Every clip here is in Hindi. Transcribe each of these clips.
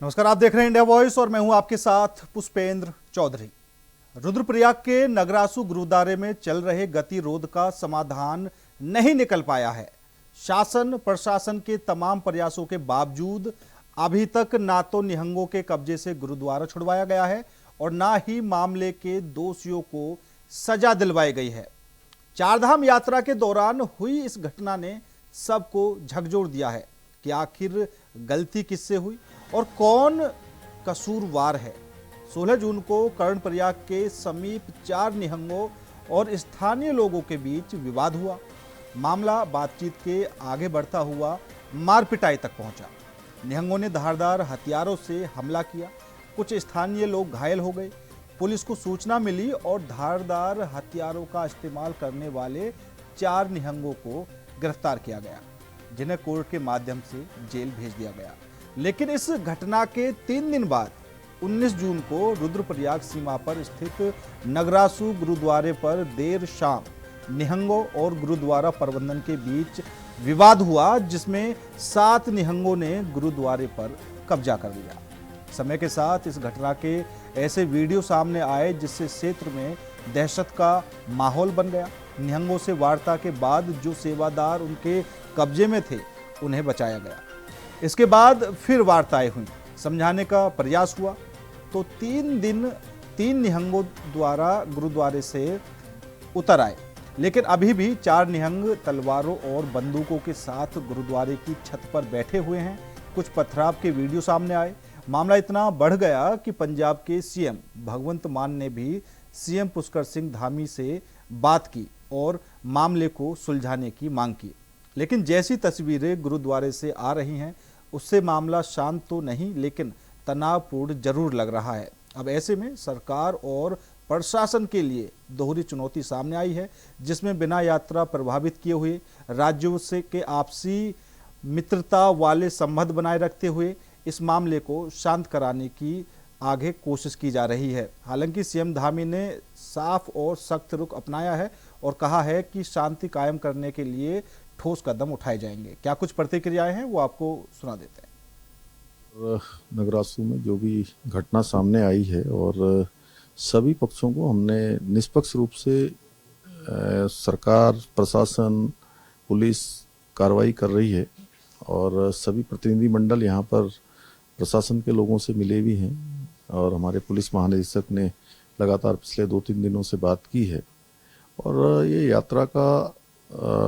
नमस्कार, आप देख रहे हैं इंडिया वॉइस और मैं हूं आपके साथ पुष्पेंद्र चौधरी। रुद्रप्रयाग के नगरासु गुरुद्वारे में चल रहे गतिरोध का समाधान नहीं निकल पाया है। शासन प्रशासन के तमाम प्रयासों के बावजूद अभी तक ना तो निहंगों के कब्जे से गुरुद्वारा छुड़वाया गया है और ना ही मामले के दोषियों को सजा दिलवाई गई है। चारधाम यात्रा के दौरान हुई इस घटना ने सबको झकझोर दिया है कि आखिर गलती किससे हुई और कौन कसूरवार है। 16 जून को कर्णप्रयाग के समीप 4 निहंगों और स्थानीय लोगों के बीच विवाद हुआ। मामला बातचीत के आगे बढ़ता हुआ मारपिटाई तक पहुंचा। निहंगों ने धारदार हथियारों से हमला किया। कुछ स्थानीय लोग घायल हो गए। पुलिस को सूचना मिली और धारदार हथियारों का इस्तेमाल करने वाले 4 निहंगों को गिरफ्तार किया गया, जिन्हें कोर्ट के माध्यम से जेल भेज दिया गया। लेकिन इस घटना के 3 दिन बाद 19 जून को रुद्रप्रयाग सीमा पर स्थित नगरासु गुरुद्वारे पर देर शाम निहंगों और गुरुद्वारा प्रबंधन के बीच विवाद हुआ, जिसमें 7 निहंगों ने गुरुद्वारे पर कब्जा कर लिया। समय के साथ इस घटना के ऐसे वीडियो सामने आए जिससे क्षेत्र में दहशत का माहौल बन गया। निहंगों से वार्ता के बाद जो सेवादार उनके कब्जे में थे उन्हें बचाया गया। इसके बाद फिर वार्ताएं हुई, समझाने का प्रयास हुआ तो 3 दिन 3 निहंगों द्वारा गुरुद्वारे से उतर आए। लेकिन अभी भी 4 निहंग तलवारों और बंदूकों के साथ गुरुद्वारे की छत पर बैठे हुए हैं। कुछ पथराव के वीडियो सामने आए। मामला इतना बढ़ गया कि पंजाब के सीएम भगवंत मान ने भी सीएम पुष्कर सिंह धामी से बात की और मामले को सुलझाने की मांग की। लेकिन जैसी तस्वीरें गुरुद्वारे से आ रही हैं उससे मामला शांत तो नहीं, लेकिन तनावपूर्ण जरूर लग रहा है। अब ऐसे में सरकार और प्रशासन के लिए दोहरी चुनौती सामने आई है, जिसमें बिना यात्रा प्रभावित किए हुए राज्यों से के आपसी मित्रता वाले संबंध बनाए रखते हुए इस मामले को शांत कराने की आगे कोशिश की जा रही है। हालांकि सीएम धामी ने साफ और सख्त रुख अपनाया है और कहा है कि शांति कायम करने के लिए ठोस कदम उठाए जाएंगे। क्या कुछ प्रतिक्रियाएं हैं वो आपको सुना देते हैं। नगरासु में जो भी घटना सामने आई है और सभी पक्षों को हमने निष्पक्ष रूप से सरकार प्रशासन पुलिस कार्रवाई कर रही है और सभी प्रतिनिधि मंडल यहाँ पर प्रशासन के लोगों से मिले भी हैं और हमारे पुलिस महानिदेशक ने लगातार पिछले 2-3 दिनों से बात की है। और ये यात्रा का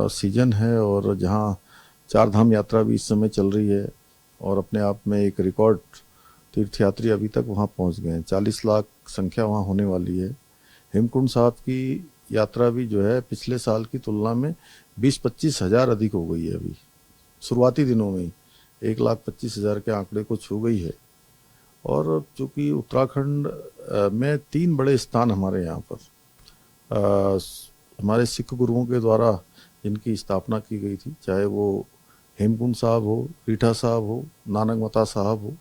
सीजन है और जहाँ चारधाम यात्रा भी इस समय चल रही है और अपने आप में एक रिकॉर्ड तीर्थयात्री अभी तक वहाँ पहुँच गए हैं। 40 लाख संख्या वहाँ होने वाली है। हेमकुंड साहब की यात्रा भी जो है पिछले साल की तुलना में 20-25 हज़ार अधिक हो गई है। अभी शुरुआती दिनों में ही 1,25,000 के आंकड़े को छू गई है। और चूँकि उत्तराखंड में 3 बड़े स्थान हमारे यहाँ पर हमारे सिख गुरुओं के द्वारा जिनकी स्थापना की गई थी, चाहे वो हेमकुंड साहब हो, रीठा साहब हो, नानकमता साहब हो,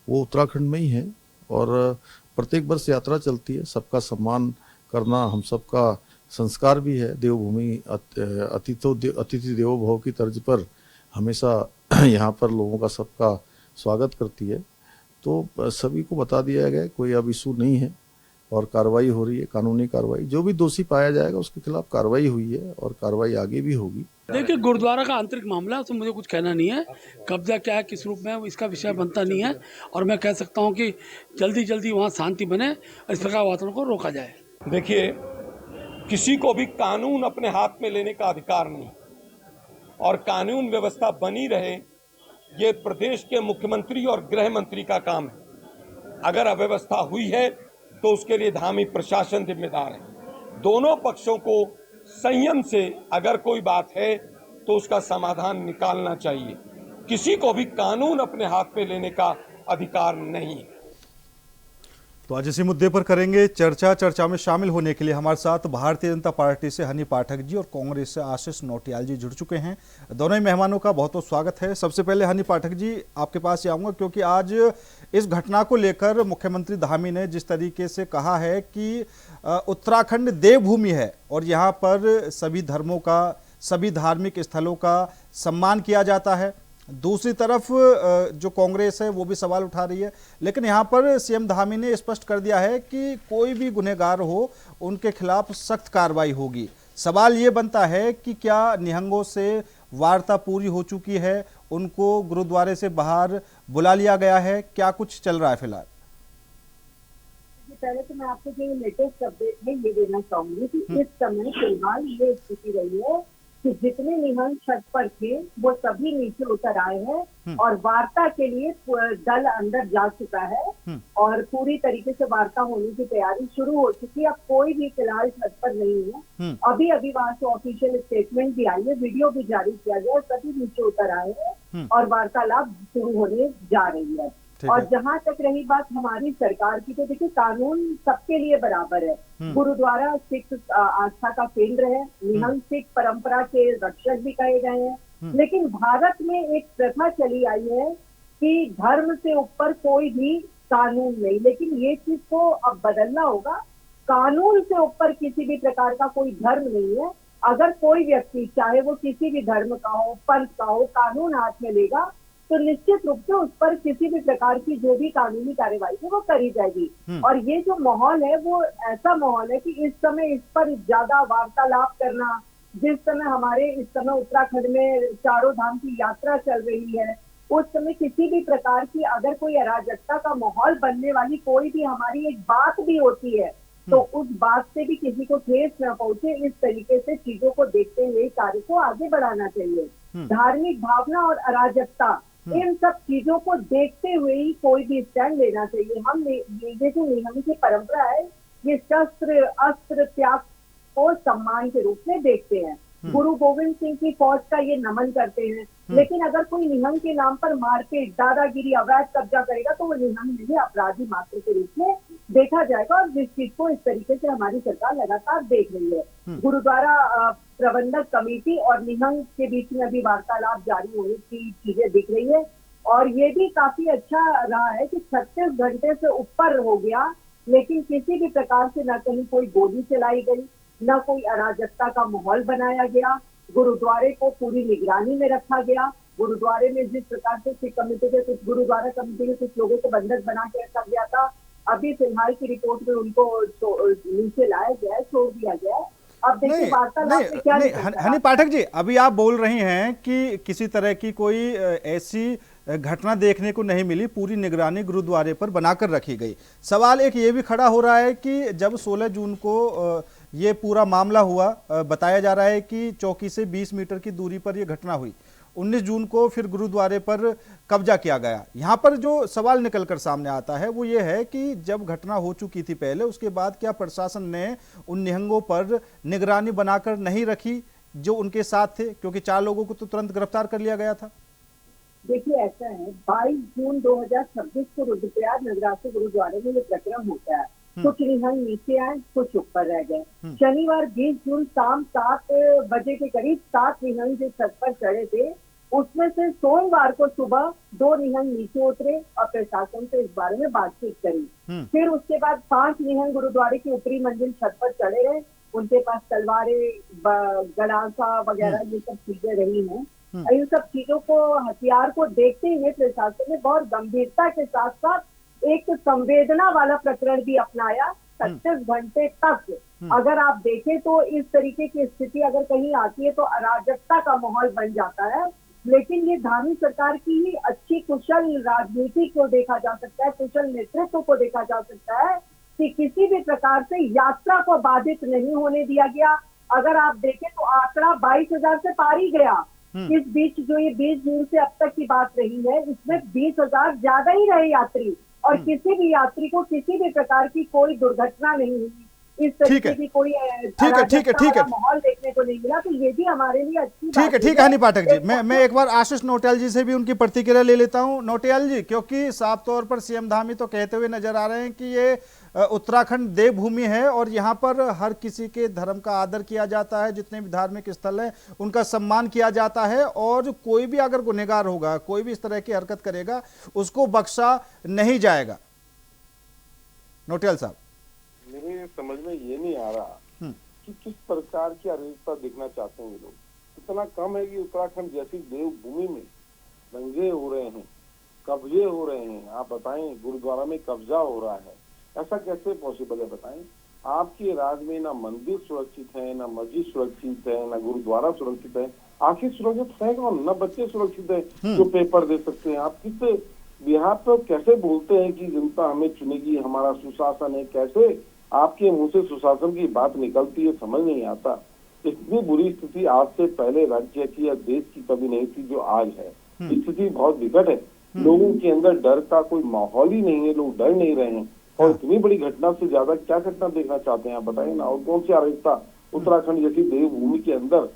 वो उत्तराखंड में ही है। और प्रत्येक वर्ष यात्रा चलती है। सबका सम्मान करना हम सबका संस्कार भी है। देवभूमि अतिथि देवो भव की तर्ज पर हमेशा यहाँ पर लोगों का सबका स्वागत करती है। तो सभी को बता दिया गया, कोई अब इशू नहीं है और कार्रवाई हो रही है, कानूनी कार्रवाई। जो भी दोषी पाया जाएगा उसके खिलाफ कार्रवाई हुई है और कार्रवाई आगे भी होगी। देखिए, गुरुद्वारा का आंतरिक मामला तो मुझे कुछ कहना नहीं है। कब्जा क्या है, किस रूप में है, इसका विषय बनता नहीं है। और मैं कह सकता हूं कि जल्दी जल्दी वहां शांति बने और इस प्रकार वातावरण को रोका जाए। देखिए, किसी को भी कानून अपने हाथ में लेने का अधिकार नहीं और कानून व्यवस्था बनी रहे, ये प्रदेश के मुख्यमंत्री और गृह मंत्री का काम है। अगर अव्यवस्था हुई है तो उसके लिए धामी प्रशासन जिम्मेदार है। दोनों पक्षों को संयम से अगर कोई बात है तो उसका समाधान निकालना चाहिए। किसी को भी कानून अपने हाथ में लेने का अधिकार नहीं है। तो आज इसी मुद्दे पर करेंगे चर्चा में शामिल होने के लिए हमारे साथ भारतीय जनता पार्टी से हनी पाठक जी और कांग्रेस से आशीष नौटियाल जी जुड़ चुके हैं। दोनों ही मेहमानों का बहुत बहुत स्वागत है। सबसे पहले हनी पाठक जी, आपके पास ही आऊँगा क्योंकि आज इस घटना को लेकर मुख्यमंत्री धामी ने जिस तरीके से कहा है कि उत्तराखंड देवभूमि है और यहाँ पर सभी धर्मों का, सभी धार्मिक स्थलों का सम्मान किया जाता है दूसरी तरफ जो कांग्रेस है वो भी सवाल उठा रही है, लेकिन यहाँ पर सीएम धामी ने स्पष्ट कर दिया है कि कोई भी गुनहगार हो उनके खिलाफ सख्त कार्रवाई होगी। सवाल ये बनता है कि क्या निहंगों से वार्ता पूरी हो चुकी है, उनको गुरुद्वारे से बाहर बुला लिया गया है, क्या कुछ चल रहा है फिलहाल? पहले तो मैं आपको जो लेटेस्ट अपडेट है ये देना चाहूंगी कि इस समय फिलहाल ये स्थिति रही है कि जितने निहंग छत पर थे वो सभी नीचे उतर आए हैं और वार्ता के लिए दल अंदर जा चुका है और पूरी तरीके से वार्ता होने की तैयारी शुरू हो चुकी है। अब कोई भी फिलहाल छत पर नहीं है। अभी अभी वहां से ऑफिशियल स्टेटमेंट भी आई है, वीडियो भी जारी किया गया, सभी नीचे उतर आए हैं और वार्तालाप शुरू होने जा रही है। और जहां तक रही बात हमारी सरकार की, तो देखिए कानून सबके लिए बराबर है। गुरुद्वारा सिख आस्था का केंद्र है, निहंग सिख परंपरा के रक्षक भी कहे गए हैं, लेकिन भारत में एक प्रथा चली आई है कि धर्म से ऊपर कोई भी कानून नहीं। लेकिन ये चीज को अब बदलना होगा। कानून से ऊपर किसी भी प्रकार का कोई धर्म नहीं है। अगर कोई व्यक्ति चाहे वो किसी भी धर्म का हो, पंथ का हो, कानून हाथ में लेगा तो निश्चित रूप से उस पर किसी भी प्रकार की जो भी कानूनी कार्यवाही है वो करी जाएगी। और ये जो माहौल है वो ऐसा माहौल है कि इस समय इस पर ज्यादा वार्तालाप करना, जिस समय हमारे इस समय उत्तराखंड में चारों धाम की यात्रा चल रही है, उस समय किसी भी प्रकार की अगर कोई अराजकता का माहौल बनने वाली कोई भी हमारी एक बात भी होती है तो उस बात से भी किसी को ठेस न पहुंचे, इस तरीके से चीजों को देखते हुए कार्य को आगे बढ़ाना चाहिए। धार्मिक भावना और अराजकता इन सब चीजों को देखते हुए ही कोई भी स्टैंड लेना चाहिए। हम ये जो निहंग की परंपरा है ये शस्त्र अस्त्र त्याग को सम्मान के रूप में देखते हैं। गुरु गोविंद सिंह की फौज का ये नमन करते हैं। लेकिन अगर कोई निहंग के नाम पर मारपीट, दादागिरी, अवैध कब्जा करेगा तो वो निहंग नहीं अपराधी मात्र के रूप में देखा जाएगा। और जिस चीज को इस तरीके से हमारी सरकार लगातार देख रही है। गुरुद्वारा प्रबंधक कमेटी और निहंग के बीच में अभी वार्तालाप जारी होने की चीजें दिख रही है और ये भी काफी अच्छा रहा है कि 36 घंटे से ऊपर हो गया, लेकिन किसी भी प्रकार से न कहीं कोई गोली चलाई गई, न कोई अराजकता का माहौल बनाया गया। गुरुद्वारे को पूरी निगरानी में रखा गया। गुरुद्वारे में जिस प्रकार से सिख कमेटी के कुछ गुरुद्वारा कमेटी के कुछ लोगों को बंधक बना के रखा गया था, अभी फिलहाल की रिपोर्ट में उनको नीचे लाया गया है, छोड़ दिया गया है। अब देखिए वार्तालाप में क्या नहीं, हनी पाठक जी, अभी आप बोल रही हैं कि किसी तरह की कोई ऐसी घटना देखने को नहीं मिली, पूरी निगरानी गुरुद्वारे पर बनाकर रखी गई। सवाल एक ये भी खड़ा हो रहा है कि जब 16 जून को ये पूरा मामला हुआ, बताया जा रहा है कि चौकी से 20 मीटर की दूरी पर यह घटना हुई, 19 जून को फिर गुरुद्वारे पर कब्जा किया गया। यहाँ पर जो सवाल निकलकर सामने आता है वो ये है कि जब घटना हो चुकी थी पहले, उसके बाद क्या प्रशासन ने उन निहंगों पर निगरानी बनाकर नहीं रखी जो उनके साथ थे, क्योंकि 4 लोगों को तो तुरंत गिरफ्तार कर लिया गया था। देखिए ऐसा है, 22 जून 2026 को रुद्रप्रयाग नगरासू गुरुद्वारे में ये प्रकरण होता है। कुछ निहंग नीचे आए, कुछ ऊपर रह गए। शनिवार 20 जून शाम 7 बजे के करीब 7 निहंग जो छत पर चढ़े थे, उसमें से सोमवार को सुबह 2 निहंग नीचे उतरे और प्रशासन से इस बारे में बातचीत करी। फिर उसके बाद 5 निहंग गुरुद्वारे की ऊपरी मंजिल छत पर चढ़े रहे। उनके पास तलवारें, गड़ासा वगैरह ये सब चीजें रही हैं। इन सब चीजों को, हथियार को देखते हुए प्रशासन ने बहुत गंभीरता के साथ साथ एक संवेदना वाला प्रकरण भी अपनाया। 36 घंटे तक अगर आप देखें तो इस तरीके की स्थिति अगर कहीं आती है तो अराजकता का माहौल बन जाता है। लेकिन ये धामी सरकार की ही अच्छी कुशल राजनीति को देखा जा सकता है, कुशल नेतृत्व को देखा जा सकता है कि किसी भी प्रकार से यात्रा को बाधित नहीं होने दिया गया। अगर आप देखें तो आंकड़ा 22,000 से पार ही गया। इस बीच जो ये 20 जून से अब तक की बात रही है, इसमें 20,000 ज्यादा ही रहे यात्री और किसी भी यात्री को किसी भी प्रकार की कोई दुर्घटना नहीं हुई। इस तरीके की कोई माहौल देखने को नहीं मिला। तो ये भी हमारे लिए अच्छी ठीक है हनी पाठक जी, मैं एक बार आशीष नौटियाल जी से भी उनकी प्रतिक्रिया ले लेता हूं। नौटियाल जी, क्योंकि साफ तौर पर सीएम धामी तो कहते हुए नजर आ रहे हैं कि ये उत्तराखंड देवभूमि है और यहाँ पर हर किसी के धर्म का आदर किया जाता है, जितने भी धार्मिक स्थल हैं उनका सम्मान किया जाता है और कोई भी अगर गुनहगार होगा, कोई भी इस तरह की हरकत करेगा, उसको बख्शा नहीं जाएगा। नौटियाल साहब, मेरे समझ में ये नहीं आ रहा कि किस प्रकार की अराजकता देखना चाहते हैं ये लोग। इतना कम है कि उत्तराखंड जैसी देवभूमि में दंगे हो रहे हैं, कब्जे हो रहे हैं। आप बताएं, गुरुद्वारा में कब्जा हो रहा है, ऐसा कैसे पॉसिबल है बताएं? आपके राज्य में ना मंदिर सुरक्षित है, ना मस्जिद सुरक्षित है, ना गुरुद्वारा सुरक्षित है। आखिर सुरक्षित है कौन? ना बच्चे सुरक्षित है जो पेपर दे सकते हैं। आप किस बिहार पर कैसे बोलते हैं कि जनता हमें चुनेगी, हमारा सुशासन है? कैसे आपके मुंह से सुशासन की बात निकलती है, समझ नहीं आता। इतनी बुरी स्थिति आज से पहले राज्य की या देश की कभी नहीं थी जो आज है। स्थिति बहुत विकट है। लोगों के अंदर डर का कोई माहौल ही नहीं है, लोग डर नहीं रहे हैं। और इतनी बड़ी घटना से ज्यादा क्या घटना देखना चाहते हैं आप बताइए ना। और कौन सी अराजकता? उत्तराखंड जैसी देवभूमि के अंदर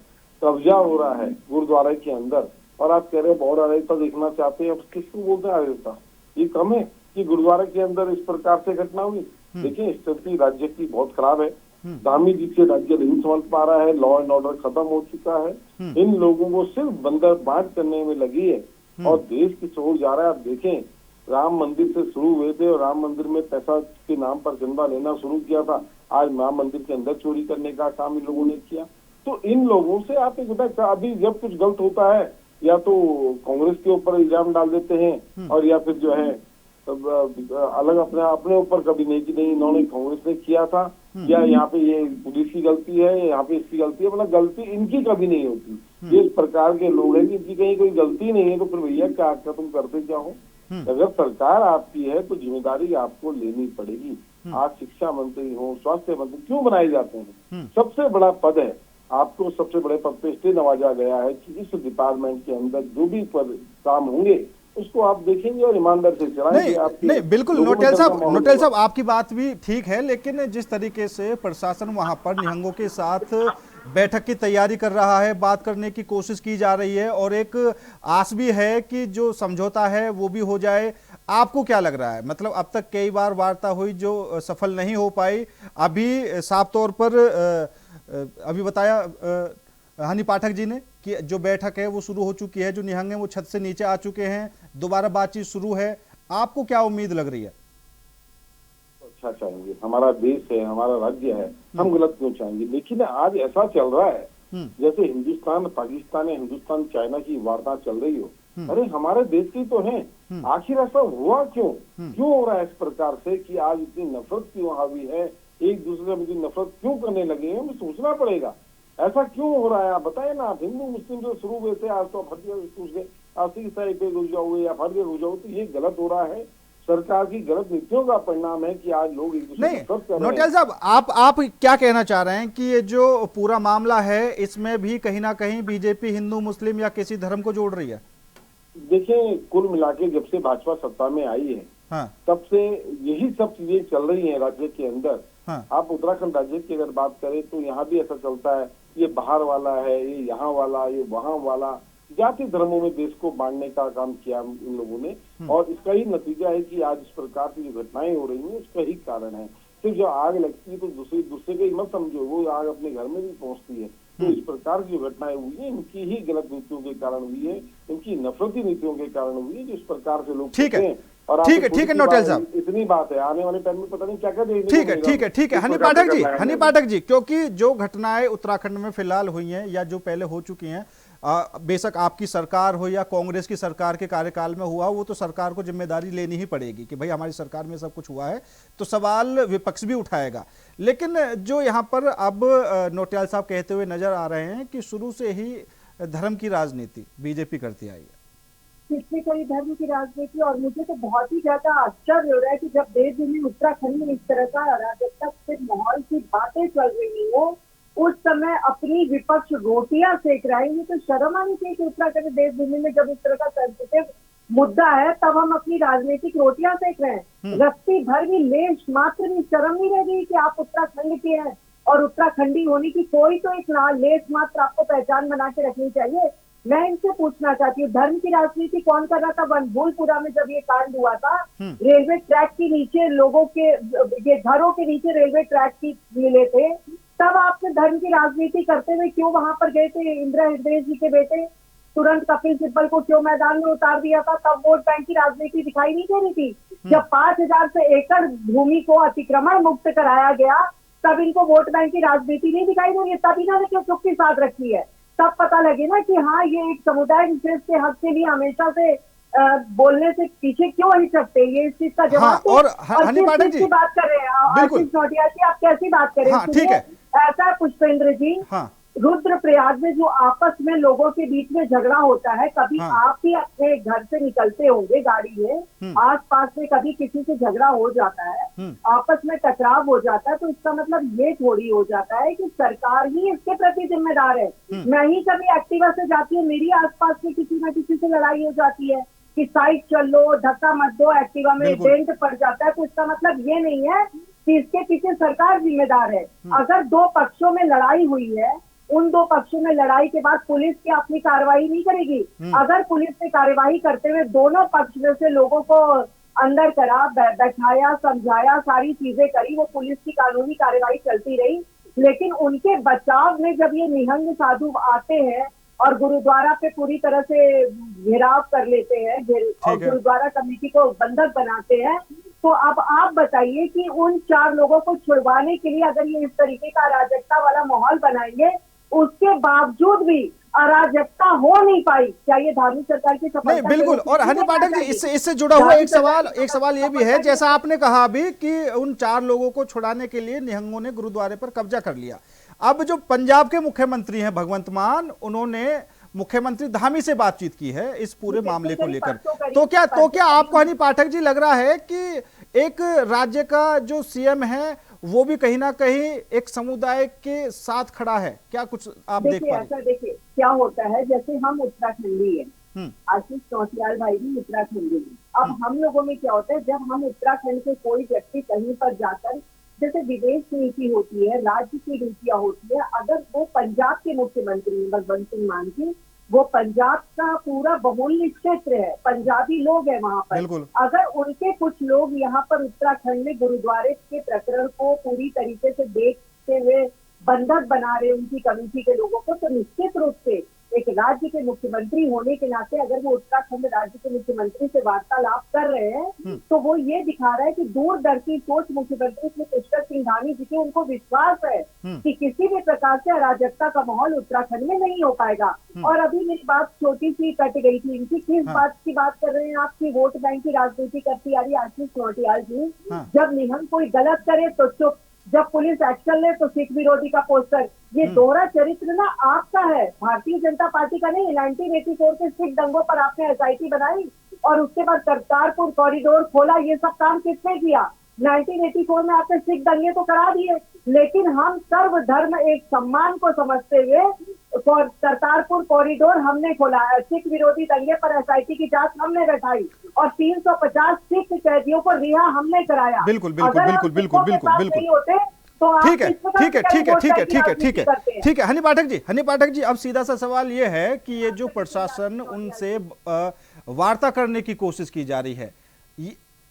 कब्जा हो रहा है गुरुद्वारा के अंदर, और आप कह रहे हैं बहुत अराजकता देखना चाहते हैं। किसको बोलते हैं अराजकता? ये कम है कि गुरुद्वारा के अंदर इस प्रकार से घटना हुई? देखिए, स्थिति राज्य की बहुत खराब है। धामी जी से राज्य नहीं समझ पा रहा है, लॉ एंड ऑर्डर खत्म हो चुका है। इन लोगों को सिर्फ बंदर बांट करने में लगी है और देश की छोड़ जा रहा है। आप देखें, राम मंदिर से शुरू हुए थे और राम मंदिर में पैसा के नाम पर चंदा लेना शुरू किया था। आज राम मंदिर के अंदर चोरी करने का काम इन लोगों ने किया। तो इन लोगों से आप एक अभी जब कुछ गलत होता है या तो कांग्रेस के ऊपर इल्जाम डाल देते हैं और या फिर जो है अलग अपने ऊपर कभी नहीं कि नहीं इन्होंने कांग्रेस ने किया था या यहाँ पे ये पुलिस की गलती है, यहाँ पे इसकी गलती है। मतलब गलती इनकी कभी नहीं होती। ये इस प्रकार के लोग हैं कि इनकी कहीं कोई गलती नहीं है तो फिर भैया क्या तुम करते क्या हो? अगर सरकार आपकी है तो जिम्मेदारी आपको लेनी पड़ेगी। आज शिक्षा मंत्री हो, स्वास्थ्य मंत्री क्यों बनाए जाते हैं? सबसे बड़ा पद है, आपको सबसे बड़े पद पे इसलिए नवाजा गया है कि इस डिपार्टमेंट के अंदर जो भी पद काम होंगे उसको आप देखेंगे और ईमानदार से चलाएंगे। नहीं बिल्कुल नोटेल साहब आपकी बात भी ठीक है, लेकिन जिस तरीके से प्रशासन वहां पर निहंगों के साथ बैठक की तैयारी कर रहा है, बात करने की कोशिश की जा रही है और एक आस भी है कि जो समझौता है वो भी हो जाए। आपको क्या लग रहा है? मतलब अब तक कई बार वार्ता हुई जो सफल नहीं हो पाई। अभी साफ तौर पर अभी बताया हनी पाठक जी ने कि जो बैठक है वो शुरू हो चुकी है, जो निहंग है वो छत से नीचे आ चुके हैं, दोबारा बातचीत शुरू है। आपको क्या उम्मीद लग रही है? अच्छा चाहेंगे, हमारा देश है, हमारा राज्य है, हम गलत क्यों चाहेंगे? लेकिन आज ऐसा चल रहा है जैसे हिंदुस्तान पाकिस्तान या हिंदुस्तान चाइना की वार्ता चल रही हो। अरे हमारे देश की तो है। आखिर ऐसा हुआ क्यों हो रहा है इस प्रकार से कि आज इतनी नफरत क्यों हावी है? एक दूसरे में नफरत क्यों करने लगे हैं? हमें सोचना पड़ेगा ऐसा क्यों हो रहा है। आप बताए ना, आप हिंदू मुस्लिम जो शुरू हुए थे आज तो आप हट गए, आप ईसाई पे घुस जाओगे या फट के घुस जाओ, तो ये गलत हो रहा है। सरकार की गलत नीतियों का परिणाम है कि आज लोग एक दूसरे को कर रहे हैं। नोटेल साहब आप क्या कहना चाह रहे हैं कि ये जो पूरा मामला है इसमें भी कहीं ना कहीं बीजेपी हिंदू मुस्लिम या किसी धर्म को जोड़ रही है? देखिए, कुल मिला के जब से भाजपा सत्ता में आई है तब से यही सब चीजें चल रही हैं राज्य के अंदर। आप उत्तराखंड राज्य की अगर बात करें तो यहाँ भी ऐसा चलता है, ये बाहर वाला है, ये यहाँ वाला, ये वहाँ वाला, जाति धर्मों में देश को बांटने का काम किया इन लोगों ने। और इसका ही नतीजा है कि आज इस प्रकार की जो घटनाएं हो रही हैं उसका ही कारण है। सिर्फ जो आग लगती है तो दूसरे को ही मत समझो, वो आग अपने घर में भी पहुंचती है। तो इस प्रकार की जो घटनाएं हुई है इनकी ही गलत नीतियों के कारण हुई है, इनकी नफरती नीतियों के कारण हुई है, जिस प्रकार से लोग ठीक है नोटेल साहब, इतनी बात है, आने वाले टाइम में पता नहीं क्या क्या ठीक है हनी पाठक जी, क्योंकि जो घटनाएं उत्तराखंड में फिलहाल हुई हैं या जो पहले हो चुकी हैं, बेशक आपकी सरकार हो या कांग्रेस की सरकार के कार्यकाल में हुआ, वो तो सरकार को जिम्मेदारी लेनी ही पड़ेगी कि भाई हमारी सरकार में सब कुछ हुआ है, तो सवाल विपक्ष भी उठाएगा। लेकिन जो यहाँ पर अब नोटियाल साहब कहते हुए नजर आ रहे हैं कि शुरू से ही धर्म की राजनीति बीजेपी करती आई है, पिछले कई धर्म की राजनीति। और मुझे तो बहुत ही ज्यादा आश्चर्य हो रहा है कि जब देवभूमि उत्तराखंड में इस तरह का अराजकता से माहौल की बातें चल रही हो, उस समय अपनी विपक्ष रोटियां सेक रहा है। तो शर्म आनी चाहिए कि उत्तराखंड देवभूमि में जब इस तरह का सेंसिटिव मुद्दा है तब हम अपनी राजनीतिक रोटियां सेक रहे हैं। रत्ती भर भी लेश मात्र भी शर्म नहीं रह गई कि आप उत्तराखंड के हैं और उत्तराखंडी होने की कोई तो एक लेश मात्र आपको पहचान बना के रखनी चाहिए। मैं इनसे पूछना चाहती हूँ, धर्म की राजनीति कौन कर रहा था? बनभूलपुरा में जब ये कांड हुआ था, रेलवे ट्रैक के नीचे लोगों के, ये घरों के नीचे रेलवे ट्रैक की मिले थे, तब आपने धर्म की राजनीति करते हुए क्यों वहां पर गए थे? इंदिरा हृदय जी के बेटे तुरंत कपिल सिब्बल को क्यों मैदान में उतार दिया था? तब वोट बैंक की राजनीति दिखाई नहीं दे रही थी। जब 5000 से एकड़ भूमि को अतिक्रमण मुक्त कराया गया तब इनको वोट बैंक की राजनीति नहीं दिखाई दे रही है। तब इन्होंने क्यों चुप्पी साध रखी है? तब पता लगे ना कि हाँ ये एक समुदाय विशेष के हक के लिए हमेशा से बोलने से पीछे क्यों नहीं सकते, ये इस चीज का जवाब हाँ, और हनी किस पाठक चीज जी की बात कर रहे हैं बिल्कुल। आशीष नोटियाल जी, आप कैसी बात करें? हाँ, ठीक है। ऐसा है पुष्पेंद्र जी, हाँ रुद्रप्रयाग में जो आपस में लोगों के बीच में झगड़ा होता है, कभी हाँ। आप भी अपने घर से निकलते होंगे गाड़ी में, आस पास में कभी किसी से झगड़ा हो जाता है, आपस में टकराव हो जाता है, तो इसका मतलब ये थोड़ी हो जाता है कि सरकार ही इसके प्रति जिम्मेदार है। मैं ही कभी एक्टिवा से जाती हूँ, मेरी आसपास में किसी न किसी से लड़ाई हो जाती है कि साइड चल लो, धक्का मत दो, एक्टिवा में बिल्कुल। डेंट पड़ जाता है, तो इसका मतलब ये नहीं है कि इसके पीछे सरकार जिम्मेदार है। अगर दो पक्षों में लड़ाई हुई है, उन दो पक्षों में लड़ाई के बाद पुलिस की अपनी कार्रवाई नहीं करेगी। अगर पुलिस ने कार्रवाई करते हुए दोनों पक्ष में से लोगों को अंदर करा, बैठाया, समझाया, सारी चीजें करी, वो पुलिस की कानूनी कार्रवाई चलती रही। लेकिन उनके बचाव में जब ये निहंग साधु आते हैं और गुरुद्वारा पे पूरी तरह से घेराव कर लेते हैं और गुरुद्वारा कमेटी को बंधक बनाते हैं, तो अब आप बताइए कि उन 4 लोगों को छुड़वाने के लिए अगर ये इस तरीके का अराजकता वाला माहौल बनाएंगे, उसके बावजूद भी अराजकता हो नहीं पाई, क्या ये धार्मिक सरकार की सफलता? नहीं बिल्कुल। और हनी पाठक जी, इससे जुड़ा हुआ एक सवाल ये भी है, जैसा आपने कहा अभी कि उन 4 लोगों को छुड़ाने के लिए निहंगों ने गुरुद्वारे पर कब्जा कर लिया। अब जो पंजाब के मुख्यमंत्री हैं भगवंत मान, उन्होंने मुख्यमंत्री धामी से बातचीत की है इस पूरे मामले को लेकर, तो क्या आपको हनी पाठक जी लग रहा है कि एक राज्य का जो सीएम है वो भी कहीं ना कहीं एक समुदाय के साथ खड़ा है? क्या कुछ आप देख पा रहे हैं? ऐसा देखिए क्या होता है, जैसे हम उत्तराखंडी हैं, आशीष नौटियाल भाई भी उत्तराखंडी हैं। अब हम लोगों में क्या होता है, जब हम उत्तराखंड से कोई व्यक्ति कहीं पर जाकर, जैसे विदेश नीति होती है, राज्य की नीतियां होती है, अगर वो पंजाब के मुख्यमंत्री भगवंत सिंह मान की, वो पंजाब का पूरा बहुल्य क्षेत्र है, पंजाबी लोग हैं वहां पर, अगर उनके कुछ लोग यहाँ पर उत्तराखंड में गुरुद्वारे के प्रकरण को पूरी तरीके से देखते हुए बंधक बना रहे उनकी कमेटी के लोगों को, तो निश्चित रूप से एक राज्य के मुख्यमंत्री होने के नाते अगर वो उत्तराखंड राज्य के मुख्यमंत्री से वार्तालाप कर रहे हैं, तो वो ये दिखा रहा है कि दूरदर्शी सोच मुख्यमंत्री श्री पुष्कर सिंह धामी जी के, उनको विश्वास है कि किसी भी प्रकार से अराजकता का माहौल उत्तराखंड में नहीं हो पाएगा। और अभी मेरी बात छोटी सी कट गई थी इनकी, किस बात की बात कर रहे हैं आपकी? वोट बैंक की राजनीति करती आ रही आशीष नौटियाल जी। जब निहंग कोई गलत करे तो चुप, जब पुलिस एक्शन ले तो सिख विरोधी का पोस्टर। ये दोहरा चरित्र ना आपका है, भारतीय जनता पार्टी का नहीं। 1984 के सिख दंगों पर आपने एसआईटी बनाई और उसके बाद करतारपुर कॉरिडोर खोला, ये सब काम किसने किया? 1984 में आपने सिख दंगे तो करा दिए, लेकिन हम सर्वधर्म एक सम्मान को समझते हुए करतारपुर कॉरिडोर हमने खोला, सिख विरोधी दंगे पर एसआईटी की जांच हमने बैठाई और 350 सिख कैदियों को रिहा हमने कराया। बिल्कुल बिल्कुल बिल्कुल बिल्कुल बिल्कुल बिल्कुल ठीक है हनी पाठक जी, अब सीधा सा सवाल ये है कि ये जो प्रशासन उनसे वार्ता करने की कोशिश की जा रही है,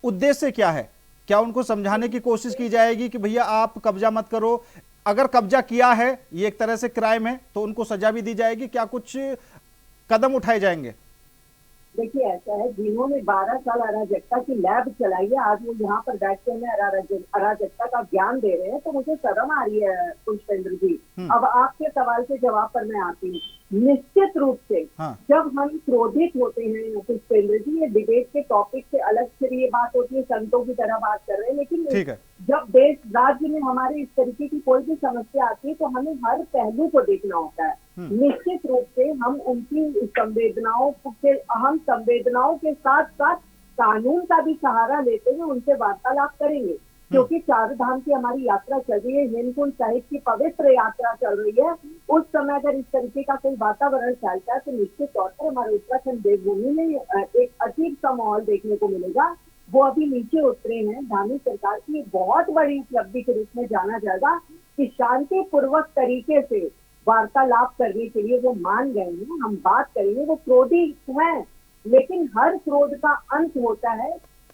उद्देश्य क्या है? क्या उनको समझाने की कोशिश की जाएगी कि भैया आप कब्जा मत करो, अगर कब्जा किया है ये एक तरह से क्राइम है तो उनको सजा भी दी जाएगी? क्या कुछ कदम उठाए जाएंगे? देखिए ऐसा है, जिन्होंने 12 साल अराजकता की लैब चलाई है, आज वो यहाँ पर बैठ के हमें अराजकता का ज्ञान दे रहे हैं, तो मुझे शर्म आ रही है पुष्पेंद्र जी। अब आपके सवाल के जवाब पर मैं आती हूँ। निश्चित रूप से जब हम क्रोधित होते हैं पुष्पेंद्र जी, ये डिबेट के टॉपिक से अलग से ये बात होती है, संतों की तरह बात कर रहे हैं, लेकिन जब देश राज्य में हमारे इस तरीके की कोई भी समस्या आती है तो हमें हर पहलू को देखना होता है। निश्चित रूप से हम उनकी संवेदनाओं के साथ साथ कानून का भी सहारा लेते हुए उनसे वार्तालाप करेंगे, क्योंकि 4 धाम की हमारी यात्रा चल रही है, हेमकुंड साहिब की पवित्र यात्रा चल रही है। उस समय अगर इस तरीके का कोई वातावरण फैलता है तो निश्चित तौर पर हमारे उत्तराखंड देवभूमि में एक अजीब सा माहौल देखने को मिलेगा। वो अभी नीचे उतरे हैं, धामी सरकार की बहुत बड़ी उपलब्धि के रूप में जाना जाएगा कि शांतिपूर्वक तरीके से वार्तालाप करने के लिए वो मान गए हैं। हम बात करेंगे, वो क्रोधी हैं, लेकिन हर क्रोध का अंत होता है,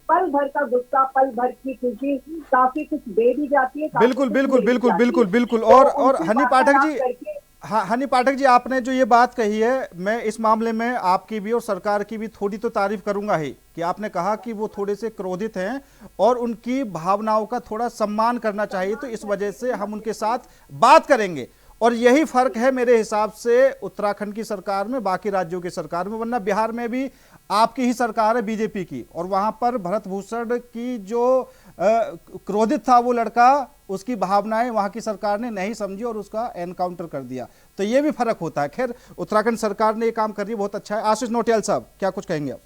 पल भर का गुस्सा, पल भर की खुशी काफी कुछ दे भी जाती है। बिल्कुल बिल्कुल बिल्कुल बिल्कुल बिल्कुल। और हनी पाठक जी, हाँ हनी पाठक जी, आपने जो ये बात कही है, मैं इस मामले में आपकी भी और सरकार की भी थोड़ी तो तारीफ करूंगा ही, कि आपने कहा कि वो थोड़े से क्रोधित हैं और उनकी भावनाओं का थोड़ा सम्मान करना चाहिए, तो इस वजह से हम उनके साथ बात करेंगे। और यही फर्क है मेरे हिसाब से उत्तराखंड की सरकार में बाकी राज्यों की सरकार में, वरना बिहार में भी आपकी ही सरकार है बीजेपी की, और वहां पर भरत भूषण की जो क्रोधित था वो लड़का, उसकी भावनाएं वहां की सरकार ने नहीं समझी और उसका एनकाउंटर कर दिया। तो ये भी फर्क होता है। खैर, उत्तराखंड सरकार ने ये काम कर रही है, बहुत अच्छा है। आशीष नोटियाल साहब, क्या कुछ कहेंगे आप?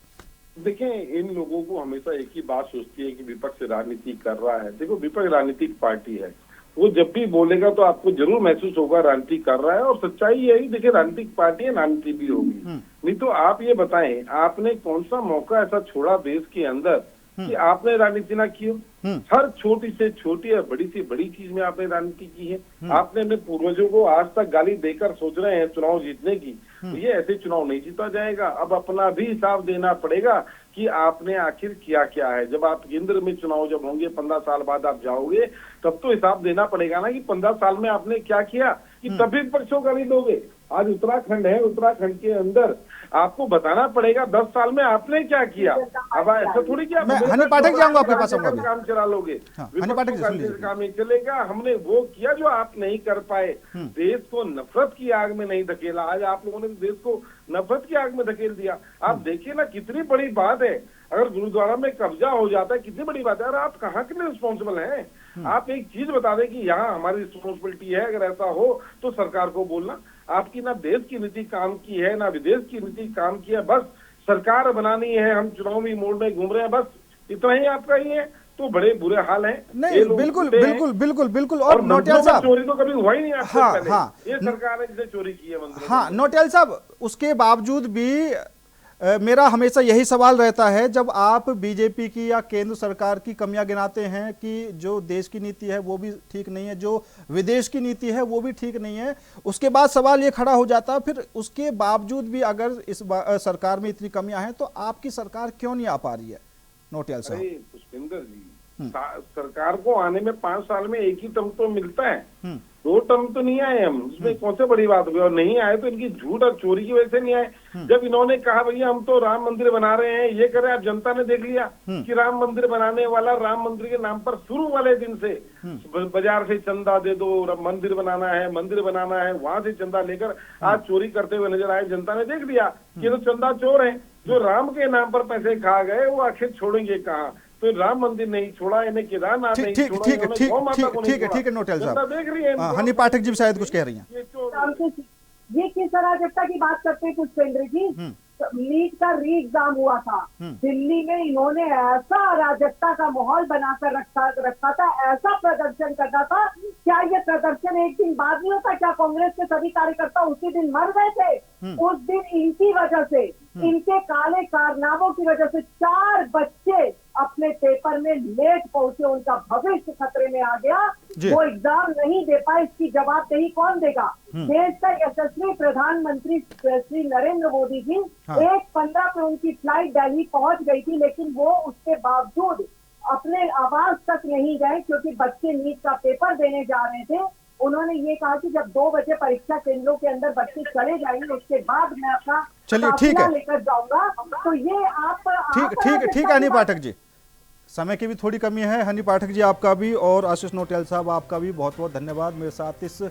देखें, इन लोगों को हमेशा एक ही बात सोचती है कि विपक्ष राजनीति कर रहा है। देखो, विपक्ष राजनीतिक पार्टी है, वो जब भी बोलेगा तो आपको जरूर महसूस होगा राजनीति कर रहा है, और सच्चाई यही, देखिए राजनीतिक पार्टी है, राजनीति भी होगी। नहीं तो आप ये बताएं, आपने कौन सा मौका ऐसा छोड़ा देश के अंदर कि आपने राजनीति ना की हो? हर छोटी से छोटी और बड़ी से बड़ी चीज में आपने राजनीति की है। आपने अपने पूर्वजों को आज तक गाली देकर सोच रहे हैं चुनाव जीतने की, तो ये ऐसे चुनाव नहीं जीता जाएगा। अब अपना भी हिसाब देना पड़ेगा कि आपने आखिर किया क्या है। जब आप केंद्र में चुनाव जब होंगे 15 साल बाद आप जाओगे, तब तो हिसाब देना पड़ेगा ना कि 15 साल में आपने क्या किया, कि तभी पक्षों गाली दोगे। आज उत्तराखंड है, उत्तराखंड के अंदर आपको बताना पड़ेगा 10 साल में आपने क्या किया। अब ऐसा थोड़ी कि मैं हनी पाठक जाऊंगा आपके पास, काम चला लोगे। हनी पाठक जी, काम नहीं चलेगा। हमने वो किया जो आप नहीं कर पाए। देश को नफरत की आग में नहीं धकेला, आज आप लोगों ने देश को नफरत की आग में धकेल दिया। आप देखिए ना, कितनी बड़ी बात है। अगर गुरुद्वारा में कब्जा हो जाता है, कितनी बड़ी बात है। अगर आप कहाँ के लिए रिस्पॉन्सिबल हैं? आप एक चीज बता दें कि यहाँ हमारी रिस्पॉन्सिबिलिटी है, अगर ऐसा हो तो सरकार को बोलना। आपकी ना देश की नीति काम की है, ना विदेश की नीति काम की है, बस सरकार बनानी है, हम चुनावी मोड में घूम रहे हैं, बस इतना ही आपका ही है। तो बड़े बुरे हाल हैं। नहीं, बिल्कुल बिल्कुल बिल्कुल बिल्कुल। और नोटियाल साहब, चोरी तो कभी हुआ ही नहीं। हाँ, ये सरकार ने जिसे चोरी की है मंदिरों। हाँ नोटियाल साहब, उसके बावजूद भी मेरा हमेशा यही सवाल रहता है, जब आप बीजेपी की या केंद्र सरकार की कमियां गिनाते हैं कि जो देश की नीति है वो भी ठीक नहीं है, जो विदेश की नीति है वो भी ठीक नहीं है, उसके बाद सवाल ये खड़ा हो जाता है, फिर उसके बावजूद भी अगर इस सरकार में इतनी कमियां हैं तो आपकी सरकार क्यों नहीं आ पा रही है? नोटियाल साहब। पुष्पेंद्र जी, सरकार को आने में 5 साल में एक ही टर्म तो मिलता है, 2 टर्म तो नहीं आए हम, इसमें कौन से बड़ी बात हो गई। और नहीं आए तो इनकी झूठ और चोरी की वजह से नहीं आए। जब इन्होंने कहा भैया हम तो राम मंदिर बना रहे हैं, ये करे, आप जनता ने देख लिया कि राम मंदिर बनाने वाला राम मंदिर के नाम पर शुरू वाले दिन से बाजार से चंदा दे दो, मंदिर बनाना है, वहां से चंदा लेकर आज चोरी करते हुए नजर आए। जनता ने देख लिया कि तो चंदा चोर है। जो राम के नाम पर पैसे खा गए वो आखिर छोड़ेंगे कहाँ? तो राम मंदिर नहीं छोड़ा, इन्हें केदारनाथ नहीं छोड़ा, ठीक है नोटियाल साहब। देख रही है। हनी पाठक जी शायद कुछ कह रही हैं। ये किस अराजकता की बात करते हैं पुष्पेंद्र जी? नीट का री एग्जाम हुआ था दिल्ली में, इन्होंने ऐसा अराजकता का माहौल बनाकर रखा था, ऐसा प्रदर्शन करना था। क्या ये प्रदर्शन एक दिन बाद नहीं होता? क्या कांग्रेस के सभी कार्यकर्ता उसी दिन मर गए थे? उस दिन इनकी वजह से, इनके काले कारनामों की वजह से 4 बच्चे अपने पेपर में लेट पहुंचे, उनका भविष्य खतरे में आ गया। वो एग्जाम नहीं दे पाए, इसकी जवाबदेही कौन देगा? देश का यशस्वी प्रधानमंत्री श्री नरेंद्र मोदी जी 1:15 पे उनकी फ्लाइट दिल्ली पहुंच गई थी, लेकिन वो उसके बावजूद अपने आवास तक नहीं गए, क्योंकि बच्चे नीट का पेपर देने जा रहे थे। उन्होंने ये कहा कि जब 2 बजे परीक्षा केंद्रों के अंदर बच्चे चले जाएंगे, उसके बाद मैं अपना काफिला लेकर जाऊंगा। तो ये आप ठीक है हनी पाठक जी, समय की भी थोड़ी कमी है। हनी पाठक जी आपका भी और आशीष नोटियाल साहब आपका भी बहुत बहुत धन्यवाद मेरे साथ इस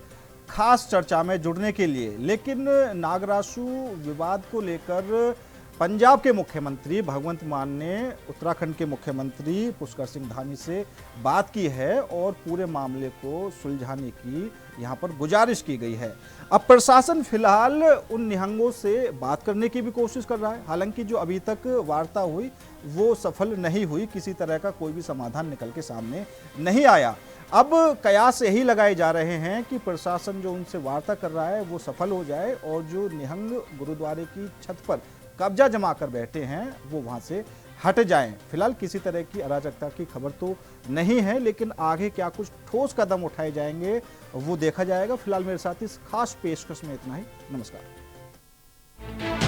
खास चर्चा में जुड़ने के लिए। लेकिन नागरासु विवाद को लेकर पंजाब के मुख्यमंत्री भगवंत मान ने उत्तराखंड के मुख्यमंत्री पुष्कर सिंह धामी से बात की है और पूरे मामले को सुलझाने की यहाँ पर गुजारिश की गई है। अब प्रशासन फिलहाल उन निहंगों से बात करने की भी कोशिश कर रहा है। हालांकि जो अभी तक वार्ता हुई वो सफल नहीं हुई, किसी तरह का कोई भी समाधान निकल के सामने नहीं आया। अब कयास यही लगाए जा रहे हैं कि प्रशासन जो उनसे वार्ता कर रहा है वो सफल हो जाए और जो निहंग गुरुद्वारे की छत पर कब्जा जमा कर बैठे हैं वो वहां से हट जाएं। फिलहाल किसी तरह की अराजकता की खबर तो नहीं है, लेकिन आगे क्या कुछ ठोस कदम उठाए जाएंगे वो देखा जाएगा। फिलहाल मेरे साथ इस खास पेशकश में इतना ही। नमस्कार।